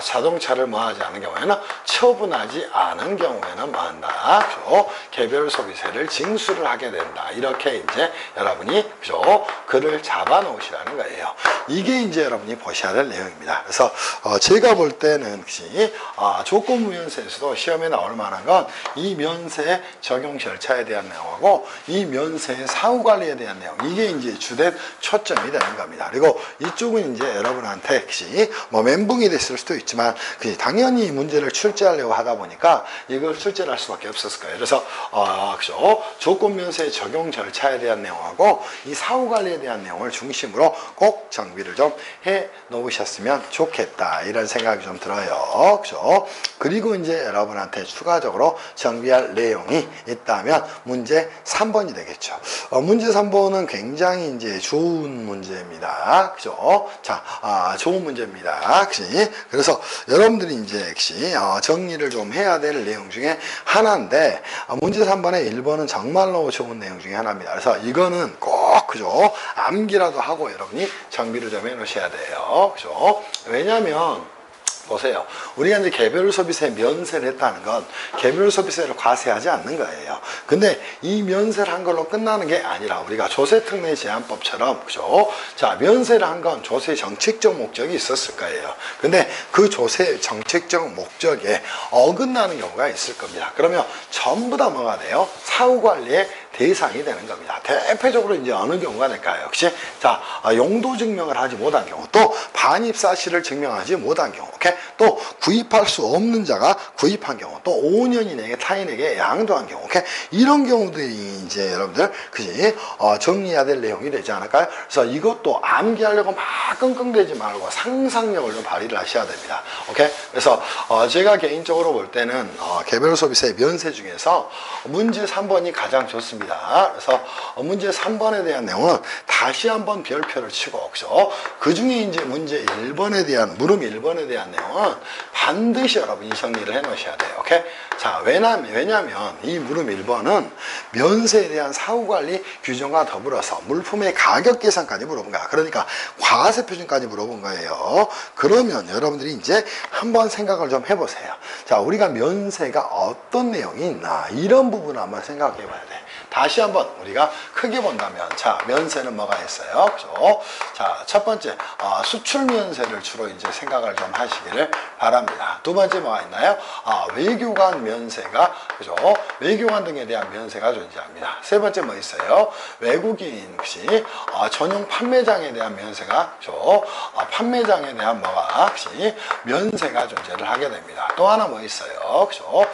자동차를 뭐 하지 않은 경우에는 처분하지 않은 경우에는 뭐 한다? 그죠? 개별 소비세를 징수를 하게 된다. 이렇게 이제 여러분이, 그죠? 글을 잡아 놓으시라는 거예요. 이게 이제 여러분이 보셔야 될 내용입니다. 그래서 제가 볼 때는 혹시 조건부 면세에서도 시험에 나올 만한 건 이 면세 적용 절차에 대한 내용하고 이 면세의 사후 관리에 대한 내용, 이게 이제 주된 초점이 되는 겁니다. 그리고 이쪽은 이제 여러분한테 혹시 뭐 멘붕이 됐을 수도 있지만 당연히 문제를 출제하려고 하다 보니까 이걸 출제를 할 수밖에 없었을 거예요. 그래서 그죠? 조건 면세 적용 절차에 대한 내용하고 이 사후 관리에 대한 내용을 중심으로 꼭 정비를 좀 해 놓으셨으면 좋겠다, 이런 생각이 좀 들어요. 그죠? 그리고 이제 여러분한테 추가적으로 정비할 내용이 있다면 문제 3번이 되겠죠. 문제 3번은 굉장히 이제 좋은 문제입니다. 그죠? 자, 좋은 문제입니다. 그치? 그래서 여러분들이 이제 역시 정리를 좀 해야 될 내용 중에 하나인데, 문제 3번에 1번은 정말로 좋은 내용 중에 하나입니다. 그래서 이거는 꼭, 그죠? 암기라도 하고 여러분이 정비를 좀 해 놓으셔야 돼요. 그죠? 왜냐면, 보세요. 우리가 이제 개별 소비세 면세를 했다는 건 개별 소비세를 과세하지 않는 거예요. 근데 이 면세를 한 걸로 끝나는 게 아니라 우리가 조세특례 제한법처럼, 그죠? 자, 면세를 한 건 조세 정책적 목적이 있었을 거예요. 근데 그 조세 정책적 목적에 어긋나는 경우가 있을 겁니다. 그러면 전부 다 뭐가 돼요? 사후 관리에 대상이 되는 겁니다. 대표적으로 이제 어느 경우가 될까요? 역시 자, 용도 증명을 하지 못한 경우, 또 반입 사실을 증명하지 못한 경우, 오케이? 또 구입할 수 없는 자가 구입한 경우, 또 5년 이내에 타인에게 양도한 경우, 오케이? 이런 경우들이 이제 여러분들 그지 정리해야 될 내용이 되지 않을까요? 그래서 이것도 암기하려고 막 끙끙대지 말고 상상력을 좀 발휘를 하셔야 됩니다. 오케이? 그래서 제가 개인적으로 볼 때는 개별 소비세 면세 중에서 문제 3번이 가장 좋습니다. 그래서 문제 3번에 대한 내용은 다시 한번 별표를 치고, 그죠? 그 중에 이제 문제 1번에 대한, 물음 1번에 대한 내용은 반드시 여러분이 정리를 해 놓으셔야 돼요. 오케이? 자, 왜냐면 이 물음 1번은 면세에 대한 사후관리 규정과 더불어서 물품의 가격 계산까지 물어본 거야. 그러니까 과세 표준까지 물어본 거예요. 그러면 여러분들이 이제 한번 생각을 좀 해보세요. 자, 우리가 면세가 어떤 내용이 있나, 이런 부분을 한번 생각해 봐야 돼. 다시 한번 우리가 크게 본다면, 자, 면세는 뭐가 있어요? 그죠? 자, 첫 번째, 수출 면세를 주로 이제 생각을 좀 하시기를 바랍니다. 두 번째 뭐가 있나요? 외교관 면세가, 그죠? 외교관 등에 대한 면세가 존재합니다. 세 번째 뭐 있어요? 외국인 혹시 전용 판매장에 대한 면세가, 그죠? 판매장에 대한 뭐가 혹시 면세가 존재를 하게 됩니다. 또 하나 뭐 있어요? 그죠?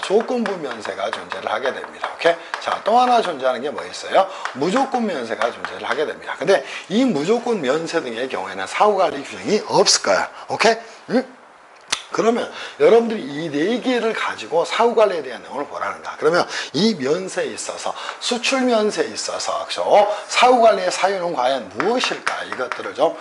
조건부 면세가 존재를 하게 됩니다. 오케이? 자, 또 하나 존재하는 게 뭐 있어요? 무조건 면세가 존재를 하게 됩니다. 근데 이 무조건 면세 등의 경우에는 사후관리 규정이 없을 거야. 오케이? 응? 그러면 여러분들이 이 네 개를 가지고 사후관리에 대한 내용을 보라는 거야. 그러면 이 면세에 있어서, 수출 면세에 있어서, 그죠? 사후관리의 사유는 과연 무엇일까? 이것들을 좀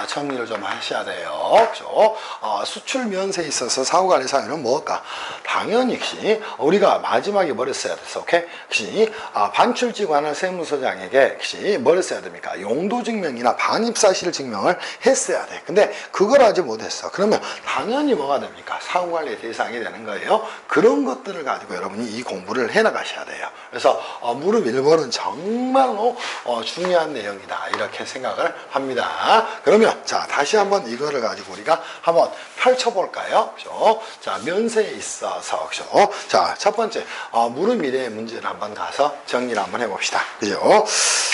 정리를 좀 하셔야 돼요. 그죠? 수출 면세에 있어서 사후관리 사유는 뭘까? 당연히 혹시 우리가 마지막에 뭐를 써야 됐어? 오케이? 혹시 반출지 관할 세무서장에게 혹시 뭐를 써야 됩니까? 용도 증명이나 반입 사실 증명을 했어야 돼. 근데 그걸 하지 못했어. 그러면 당연히 뭐가 됩니까? 사후관리의 대상이 되는 거예요. 그런 것들을 가지고 여러분이 이 공부를 해나가셔야 돼요. 그래서 물음 1번은 정말로 중요한 내용이다, 이렇게 생각을 합니다. 그러면 자, 다시 한번 이거를 가지고 우리가 한번 펼쳐볼까요? 그죠? 자, 면세에 있어서, 그죠? 자, 첫 번째 물음 1의 문제를 한번 가서 정리를 한번 해봅시다. 그죠?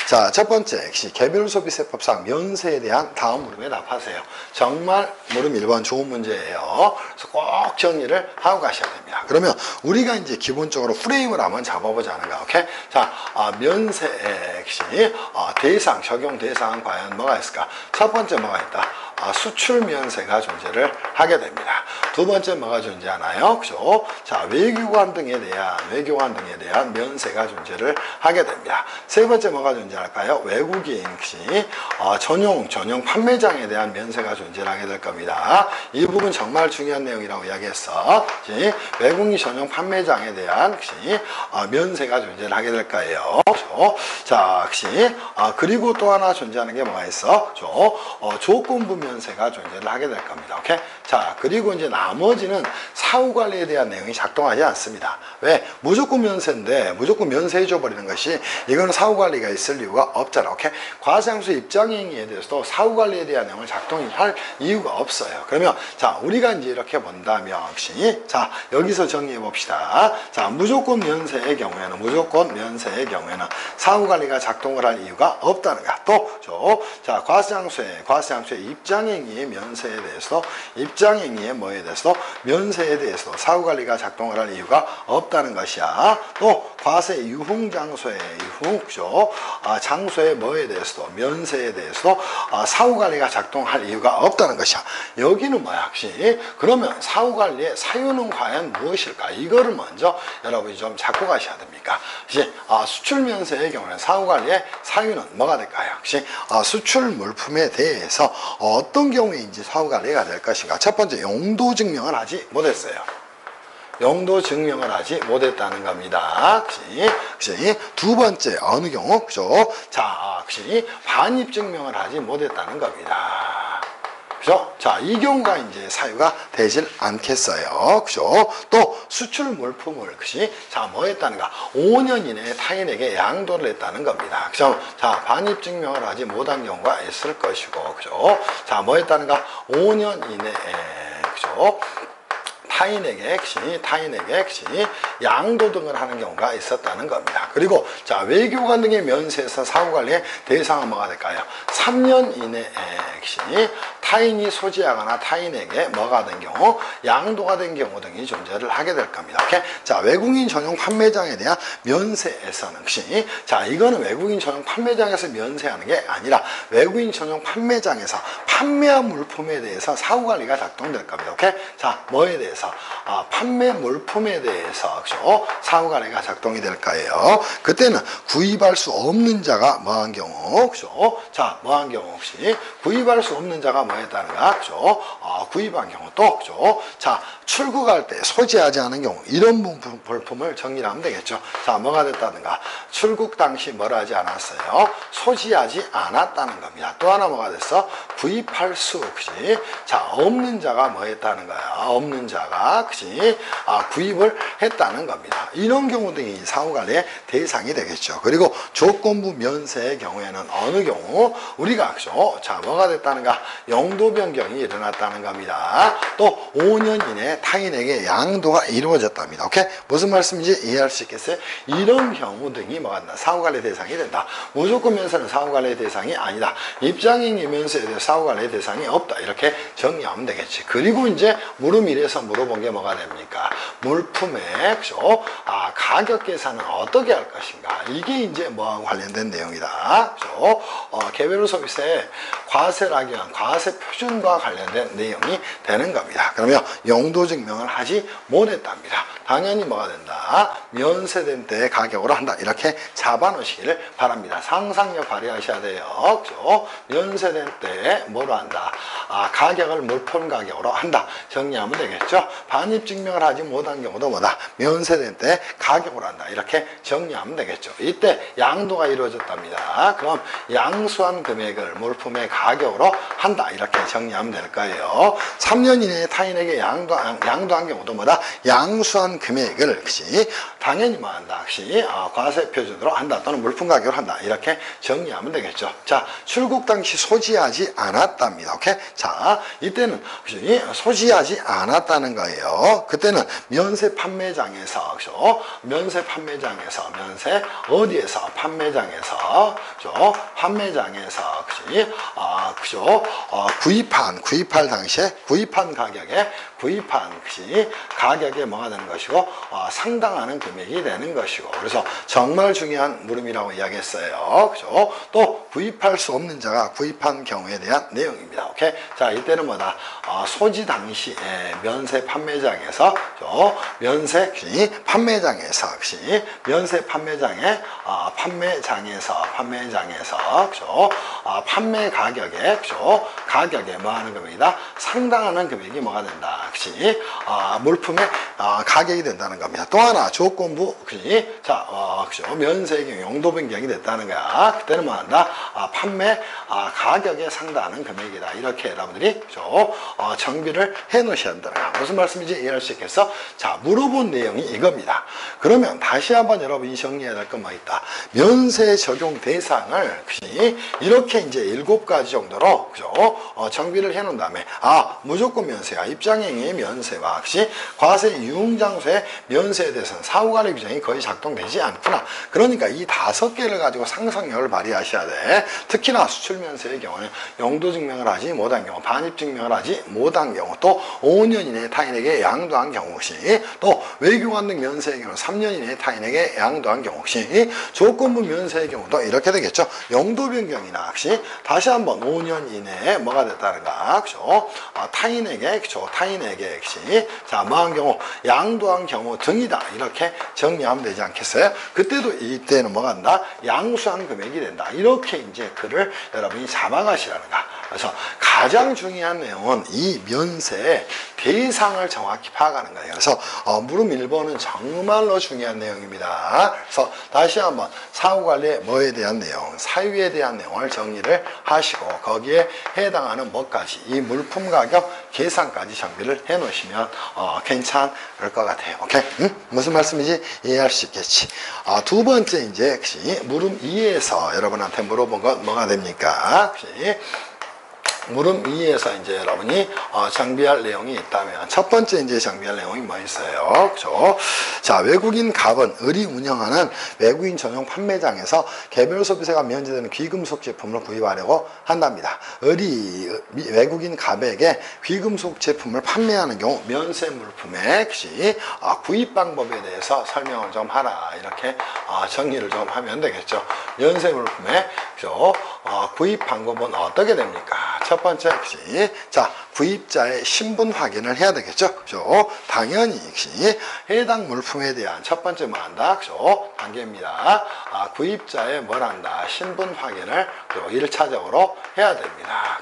자, 첫 번째 역시 개별소비세법상 면세에 대한 다음 물음에 답하세요. 정말 물음 1번 좋은 문제예요. 그래서 꼭 정리를 하고 가셔야 됩니다. 그러면 우리가 이제 기본적으로 프레임을 한번 잡아보자는가. 오케이? 자, 면세 액시 대상, 적용 대상은 과연 뭐가 있을까? 첫 번째 뭐가 있다? 수출 면세가 존재를 하게 됩니다. 두 번째 뭐가 존재하나요? 그죠? 자, 외교관 등에 대한 면세가 존재를 하게 됩니다. 세 번째 뭐가 존재할까요? 외국인 전용 판매장에 대한 면세가 존재를 하게 될 겁니다. 이 부분 정말 중요한 내용이라고 이야기했어. 외국인 전용 판매장에 대한 면세가 존재를 하게 될 거예요. 그죠? 자, 그리고 또 하나 존재하는 게 뭐가 있어? 조건부 면세가 존재를 하게 될 겁니다. 오케이? 자, 그리고 이제 나머지는 사후 관리에 대한 내용이 작동하지 않습니다. 왜? 무조건 면세인데 무조건 면세해 줘 버리는 것이 이거는 사후 관리가 있을 이유가 없잖아. 오케이? 과세항수 입장행위에 대해서도 사후 관리에 대한 내용을 작동할 이유가 없어요. 그러면 자, 우리가 이제 이렇게 본다면 자, 여기서 정리해 봅시다. 자, 무조건 면세의 경우에는 사후 관리가 작동을 할 이유가 없다는 거야. 또 자, 과세항수의 입장행위의 면세에 대해서도 면세에 대해서도 사후 관리가 작동을 할 이유가 없다는 것이야. 또 과세 유흥장소의 장소의 대해서도 면세에 대해서도 사후 관리가 작동할 이유가 없다는 것이야. 여기는 뭐야? 혹시 그러면 사후 관리의 사유는 과연 무엇일까? 이거를 먼저 여러분이 좀 잡고 가셔야 됩니까? 수출 면세의 경우는 사후 관리의 사유는 뭐가 될까요? 혹시 수출 물품에 대해서 어떤 경우인지 사후 관리가 될 것인가? 첫 번째, 용도 증명을 하지 못했어요. 용도 증명을 하지 못했다는 겁니다. 두 번째, 어느 경우? 그죠? 자, 반입 증명을 하지 못했다는 겁니다. 그죠? 자, 이 경우가 이제 사유가 되질 않겠어요. 그죠? 또 수출 물품을 자, 뭐 했다는가? 5년 이내에 타인에게 양도를 했다는 겁니다. 그죠? 자, 반입 증명을 하지 못한 경우가 있을 것이고, 그죠? 자, 뭐 했다는가? 5년 이내에, 그죠? 타인에게 양도 등을 하는 경우가 있었다는 겁니다. 그리고 자, 외교관 등의 면세에서 사후관리의 대상은 뭐가 될까요? 3년 이내에 타인이 소지하거나 타인에게 뭐가 된 경우, 양도가 된 경우 등이 존재를 하게 될 겁니다. 오케이? 자, 외국인 전용 판매장에 대한 면세에서는 자, 이거는 외국인 전용 판매장에서 면세하는 게 아니라 외국인 전용 판매장에서 판매한 물품에 대해서 사후관리가 작동될 겁니다. 오케이? 자, 뭐에 대해서? 판매 물품에 대해서 사후관리가 작동이 될 거예요. 그때는 구입할 수 없는 자가 뭐한 경우, 그죠? 자, 뭐한 경우 혹시 구입할 수 없는 자가 뭐 했다는가, 그죠? 구입한 경우 또, 그죠? 자, 출국할 때 소지하지 않은 경우 이런 물품을 정리를 하면 되겠죠. 자, 뭐가 됐다든가? 출국 당시 뭐라 하지 않았어요? 소지하지 않았다는 겁니다. 또 하나 뭐가 됐어? 구입할 수, 그지? 자, 없는 자가 뭐 했다는 거야? 없는 자가, 그지? 구입을 했다는 겁니다. 이런 경우 등이 사후관리의 대상이 되겠죠. 그리고 조건부 면세의 경우에는 어느 경우? 우리가, 그죠? 자, 뭐가 됐다는가? 용도 변경이 일어났다는 겁니다. 또 5년 이내에 타인에게 양도가 이루어졌답니다. 오케이? 무슨 말씀인지 이해할 수 있겠어요? 이런 경우 등이 뭐가 된다? 사후관리 대상이 된다. 무조건 면세는 사후관리 대상이 아니다. 입장행위 면세에 대해 사후관리 대상이 없다. 이렇게 정리하면 되겠지. 그리고 이제 물음일에서 물어본 게 뭐가 됩니까? 물품의, 그죠? 가격 계산은 어떻게 할 것인가? 이게 이제 뭐하고 관련된 내용이다. 그죠? 개별 서비스의 과세라기 위한 과세 표준과 관련된 내용이 되는 겁니다. 그러면 용도 증명을 하지 못했답니다. 당연히 뭐가 된다? 면세된 때의 가격으로 한다. 이렇게 잡아놓으시기를 바랍니다. 상상력 발휘하셔야 돼요. 그죠? 면세된 때에 뭐로 한다? 가격을 물품 가격으로 한다. 정리하면 되겠죠? 반입 증명을 하지 못한 경우도 뭐다? 면세된 때 가격으로 한다. 이렇게 정리하면 되겠죠. 이때 양도가 이루어졌답니다. 그럼 양수한 금액을 물품의 가격으로 한다. 이렇게 정리하면 될 거예요. 3년 이내에 타인에게 양도한 경우도 뭐다? 양수한 금액을 당연히 뭐 한다? 과세 표준으로 한다. 또는 물품 가격으로 한다. 이렇게 정리하면 되겠죠. 자, 출국 당시 소지하지 않았답니다. 오케이? 자, 이때는 소지하지 않았다는 거예요. 그때는 면세 판매장에서, 그죠? 면세 판매장에서, 면세 어디에서? 판매장에서, 그죠? 판매장에서, 그지? 그죠? 구입할 당시에 구입한 가격에 뭐가 되는 것이고, 상당하는 금액이 되는 것이고, 그래서 정말 중요한 물음이라고 이야기했어요. 그죠? 또 구입할 수 없는 자가 구입한 경우에 대한 내용입니다. 오케이? 자, 이때는 뭐다? 소지 당시에 면세 판매장에서, 그죠? 면세 판매장에서, 면세 판매장에 판매장에서, 그죠? 판매 가격에, 그죠? 가격에 뭐 하는 겁니다. 상당하는 금액이 뭐가 된다. 그치? 물품의 가격이 된다는 겁니다. 또 하나 조건부, 그치? 자, 그죠? 면세의 경우 용도 변경이 됐다는 거야. 그때는 뭐 한다? 판매 가격에 상당하는 금액이다. 이렇게 여러분들이, 그죠? 정비를 해 놓으셔야 한다는 거야. 무슨 말씀인지 이해할 수 있겠어? 자, 물어본 내용이 이겁니다. 그러면 다시 한번 여러분이 정리해야 될 건 뭐 있다? 면세 적용 대상을, 그치? 이렇게 이제 7가지 정도로, 그죠? 정비를 해 놓은 다음에, 무조건 면세야. 입장행위의 면세와, 그치? 과세 유흥장소의 면세에 대해서는 사후관리 규정이 거의 작동되지 않구나. 그러니까 이 5개를 가지고 상상력을 발휘하셔야 돼. 특히나 수출 면세의 경우는 용도 증명을 하지 못한 경우, 반입 증명을 하지 못한 경우, 또 5년 이내에 타인에게 양도한 경우 시, 또 외교관 등 면세의 경우 3년 이내에 타인에게 양도한 경우 시, 조건부 면세의 경우도 이렇게 되겠죠. 용도 변경이나, 그치? 다시 한번 5년 이내에 뭐가 됐다는가, 그죠? 타인에게, 그죠? 타인에게, 그치? 자, 뭐한 경우, 양도한 경우 등이다. 이렇게 정리하면 되지 않겠어요? 그때도 이때는 뭐가 된다? 양수한 금액이 된다. 이렇게 이제 글을 여러분이 잡아가시라는가. 그래서 가장 중요한 내용은 이 면세의 대상을 정확히 파악하는 거예요. 그래서 물음 1번은 정말로 중요한 내용입니다. 그래서 다시 한번 사후관리의 뭐에 대한 내용, 사유에 대한 내용을 정리를 하시고 거기에 해당하는 뭐까지 이 물품 가격 계산까지 정비를 해 놓으시면 괜찮을 것 같아요. 오케이? 무슨 말씀인지 이해할 수 있겠지. 두 번째 이제 물음 2에서 여러분한테 물어본 건 뭐가 됩니까? 물음 2에서 이제 여러분이 정비할 내용이 있다면 첫 번째 이제 정비할 내용이 뭐 있어요? 그죠? 자, 외국인 갑은 을이 운영하는 외국인 전용 판매장에서 개별 소비세가 면제되는 귀금속 제품을 구입하려고 한답니다. 을이 외국인 갑에게 귀금속 제품을 판매하는 경우 면세 물품의 구입 방법에 대해서 설명을 좀 하라. 이렇게 정리를 좀 하면 되겠죠. 면세 물품의 구입 방법은 어떻게 됩니까? 첫 번째, 자, 구입자의 신분 확인을 해야 되겠죠. 그죠? 당연히, 해당 물품에 대한 첫 번째 뭐 한다? 그죠? 단계입니다. 구입자의 뭘 한다? 신분 확인을 1차적으로 해야 됩니다.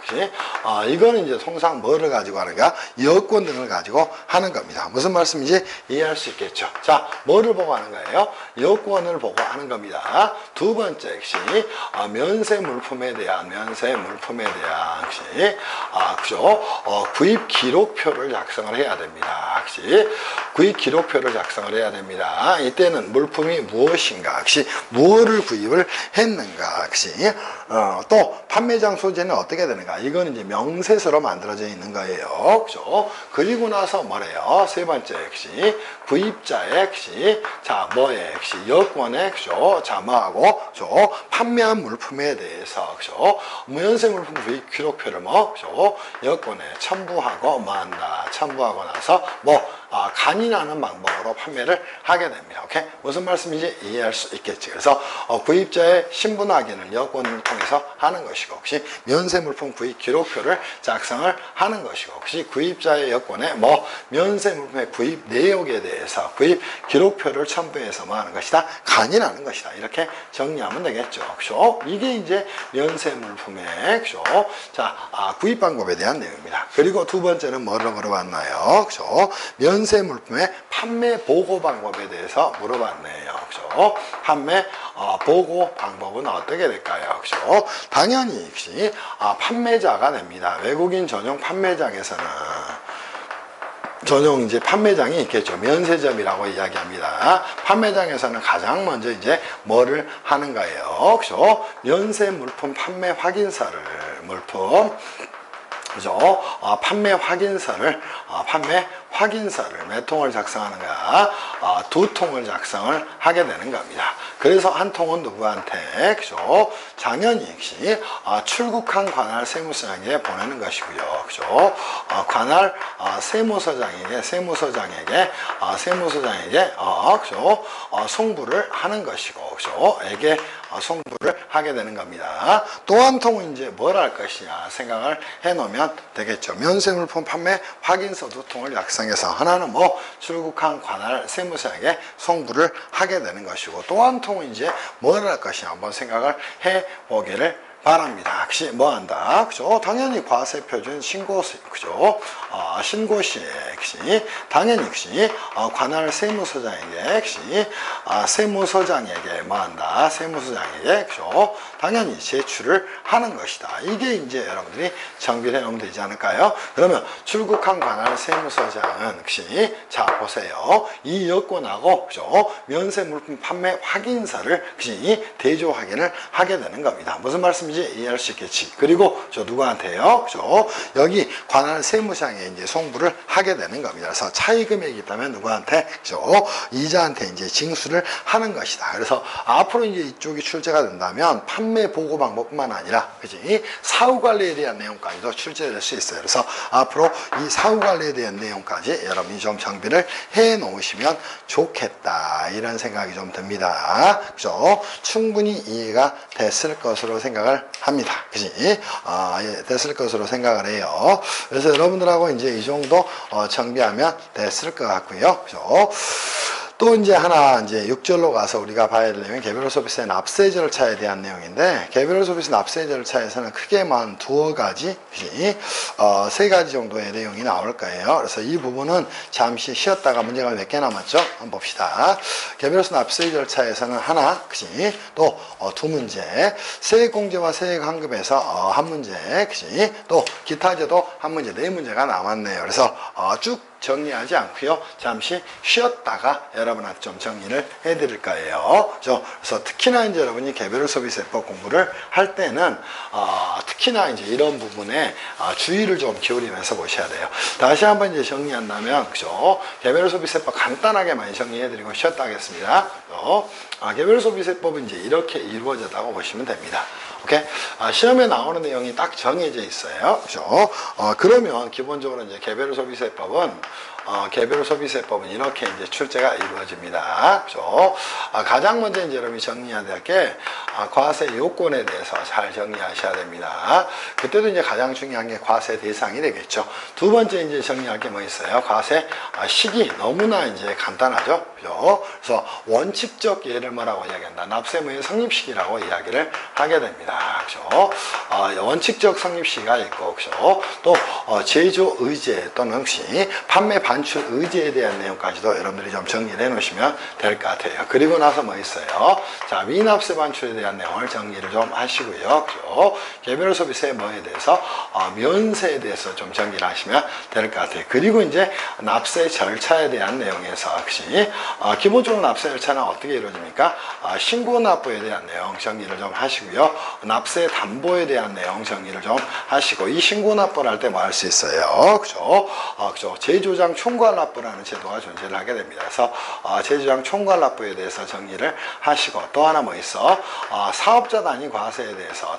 이거는 이제 통상 뭐를 가지고 하는가? 여권 등을 가지고 하는 겁니다. 무슨 말씀인지 이해할 수 있겠죠. 자, 뭐를 보고 하는 거예요? 여권을 보고 하는 겁니다. 두 번째, 면세 물품에 대한, 구입 기록표를 작성을 해야 됩니다. 구입 기록표를 작성을 해야 됩니다. 이때는 물품이 무엇인가, 무엇을 구입을 했는가, 또 판매장 소재는 어떻게 되는가. 이건 이제 명세서로 만들어져 있는 거예요. 그죠? 그리고 나서 뭐래요? 세 번째, 구입자의, 자, 뭐에, 여권에, 자, 뭐하고, 판매한 물품에 대해서, 면세 물품 구입 기록표를 여권에 첨부하고 뭐한다. 첨부하고 나서 간이나는 방법으로 판매를 하게 됩니다. 오케이? 무슨 말씀인지 이해할 수 있겠지. 그래서 구입자의 신분 확인을 여권을 통해서 하는 것이고, 혹시 면세 물품 구입 기록표를 작성을 하는 것이고, 혹시 구입자의 여권에 면세 물품의 구입 내역에 대해서 구입 기록표를 첨부해서 뭐 하는 것이다? 간이나는 것이다. 이렇게 정리하면 되겠죠. 그죠? 이게 이제 면세 물품의, 자, 구입 방법에 대한 내용입니다. 그리고 두 번째는 뭐를 물어봤나요? 그죠? 면세 물품의 판매 보고 방법에 대해서 물어봤네요. 그죠? 판매 보고 방법은 어떻게 될까요? 그죠? 당연히 판매자가 됩니다. 외국인 전용 판매장에서는 전용 이제 판매장이 있겠죠. 면세점이라고 이야기합니다. 판매장에서는 가장 먼저 이제 뭐를 하는 거예요? 그죠? 면세 물품 판매 확인서를 그죠? 판매 확인서를 몇 통을 작성하는가? 2통을 작성을 하게 되는 겁니다. 그래서 한 통은 누구한테? 그죠? 당연히 역시 출국한 관할 세무서장에게 보내는 것이고요. 그죠? 관할 세무서장에게 그죠? 송부를 하는 것이고, 그죠? 에게 송부를 하게 되는 겁니다. 또 한 통은 이제 뭘 할 것이냐 생각을 해 놓으면 되겠죠. 면세물품 판매 확인서 2통을 작성해서 하나는 뭐 출국한 관할 세무서에게 송부를 하게 되는 것이고, 또 한 통은 이제 뭘 할 것이냐 한번 생각을 해 보기를 바랍니다. 역시 뭐 한다? 그죠? 당연히 과세표준 신고시, 그죠? 신고시에 역시 당연히 역시 관할 세무서장에게 역시 세무서장에게 뭐 한다? 세무서장에게 그죠? 당연히 제출을 하는 것이다. 이게 이제 여러분들이 정비를 해 놓으면 되지 않을까요? 그러면 출국한 관할 세무서장은 역시 자 보세요. 이 여권하고 그죠? 면세물품 판매 확인서를 역시 대조 확인을 하게 되는 겁니다. 무슨 말씀인지 이해할 수 있겠지. 그리고 저 누구한테요? 그죠? 여기 관할 세무상에 이제 송부를 하게 되는 겁니다. 그래서 차이 금액이 있다면 누구한테? 그죠? 이자한테 이제 징수를 하는 것이다. 그래서 앞으로 이제 이쪽이 출제가 된다면 판매 보고 방법뿐만 아니라, 그지? 사후 관리에 대한 내용까지도 출제될 수 있어요. 그래서 앞으로 이 사후 관리에 대한 내용까지 여러분이 좀 정비를 해 놓으시면 좋겠다. 이런 생각이 좀 듭니다. 그죠? 충분히 이해가 됐을 것으로 생각을 합니다. 그지? 예, 됐을 것으로 생각을 해요. 그래서 여러분들하고 이제 이 정도 정비하면 됐을 것 같고요. 그죠? 또 이제 하나 이제 6절로 가서 우리가 봐야 될 내용이 개별 서비스의 납세 절차에 대한 내용인데, 개별 서비스 납세 절차에서는 크게만 2가지, 세 가지 정도의 내용이 나올 거예요. 그래서 이 부분은 잠시 쉬었다가 문제가 몇 개 남았죠? 한번 봅시다. 개별서 납세 절차에서는 하나, 그지? 또 2문제, 세액공제와 세액환급에서 한 문제, 그지? 또 기타제도 한 문제, 4문제가 남았네요. 그래서 쭉 정리하지 않고요. 잠시 쉬었다가 여러분한테 좀 정리를 해드릴 거예요. 그래서 특히나 이제 여러분이 개별 서비스세법 공부를 할 때는 특히나 이제 이런 부분에 주의를 좀 기울이면서 보셔야 돼요. 다시 한번 이제 정리한다면, 그죠? 개별 서비스세법 간단하게만 정리해드리고 쉬었다 하겠습니다. 개별 서비스세법은 이제 이렇게 이루어졌다고 보시면 됩니다. 오케이? 시험에 나오는 내용이 딱 정해져 있어요. 그죠? 그러면 기본적으로 이제 개별 소비세법은 이렇게 이제 출제가 이루어집니다. 그죠? 가장 먼저 이제 여러분이 정리해야 될 게 과세 요건에 대해서 잘 정리하셔야 됩니다. 그때도 이제 가장 중요한 게 과세 대상이 되겠죠. 두 번째 이제 정리할 게 뭐 있어요? 과세 시기. 너무나 이제 간단하죠. 그죠? 그래서 원칙적 예를 뭐라고 이야기한다? 납세무의 성립시기라고 이야기를 하게 됩니다. 그죠? 원칙적 성립시기가 있고, 그죠? 또 제조 의제 또는 혹시 판매 반출 의제에 대한 내용까지도 여러분들이 좀 정리를 해 놓으시면 될 것 같아요. 그리고 나서 뭐 있어요? 자, 미납세 반출에 대한 내용을 정리를 좀 하시고요. 그죠? 개별 소비세 뭐에 대해서 면세에 대해서 좀 정리를 하시면 될 것 같아요. 그리고 이제 납세 절차에 대한 내용에서 역시 기본적으로 납세 절차는 어떻게 이루어집니까? 신고 납부에 대한 내용 정리를 좀 하시고요. 납세 담보에 대한 내용 정리를 좀 하시고, 이 신고 납부를 할 때 뭐 할 수 있어요? 그죠? 그죠? 제조장 총괄 납부라는 제도가 존재를 하게 됩니다. 그래서 제조장 총괄 납부에 대해서 정리를 하시고, 또 하나 뭐 있어? 사업자 단위 과세에 대해서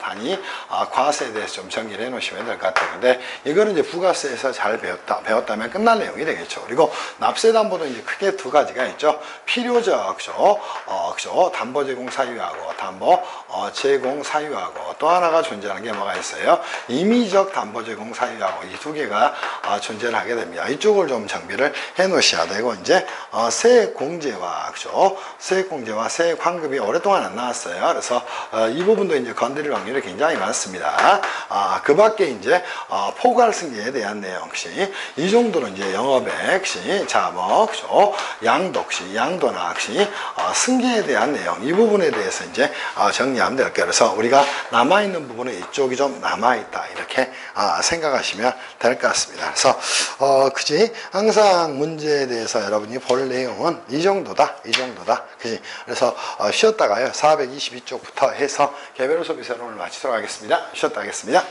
과세에 대해서 좀 정리를 해 놓으시면 될 것 같아요. 근데 이거는 이제 부가세에서 잘 배웠다면 끝날 내용이 되겠죠. 그리고 납세 담보도 이제 크게 2가지가 있죠. 필요적, 그죠? 담보 제공 사유하고 담보 제공 사유하고, 또 하나가 존재하는 게 뭐가 있어요? 임의적 담보 제공 사유하고, 이 2개가 존재를 하게 됩니다. 이쪽을 좀 정비를 해 놓으셔야 되고, 이제 세액공제와, 그죠? 세액공제와 세액환급이 오랫동안 안 나왔어요. 그래서 이 부분도 이제 건드릴 확률이 굉장히 많습니다. 그 밖에 이제 포괄승계에 대한 내용, 혹시 이 정도는 이제 영업액, 혹시 자, 뭐, 그죠? 양도, 혹시 양도나 혹시 승계에 대한 내용, 이 부분에 대해서 이제 정리하면 될 거예요. 그래서 우리가 남아있는 부분은 이쪽이 좀 남아있다, 이렇게 생각하시면 될 것 같습니다. 그래서 그지? 항상 문제에 대해서 여러분이 볼 내용은 이 정도다, 그지? 그래서 쉬었다가요, 422쪽부터 해서 개별 소비세론을 마치도록 하겠습니다. 쉬었다 하겠습니다.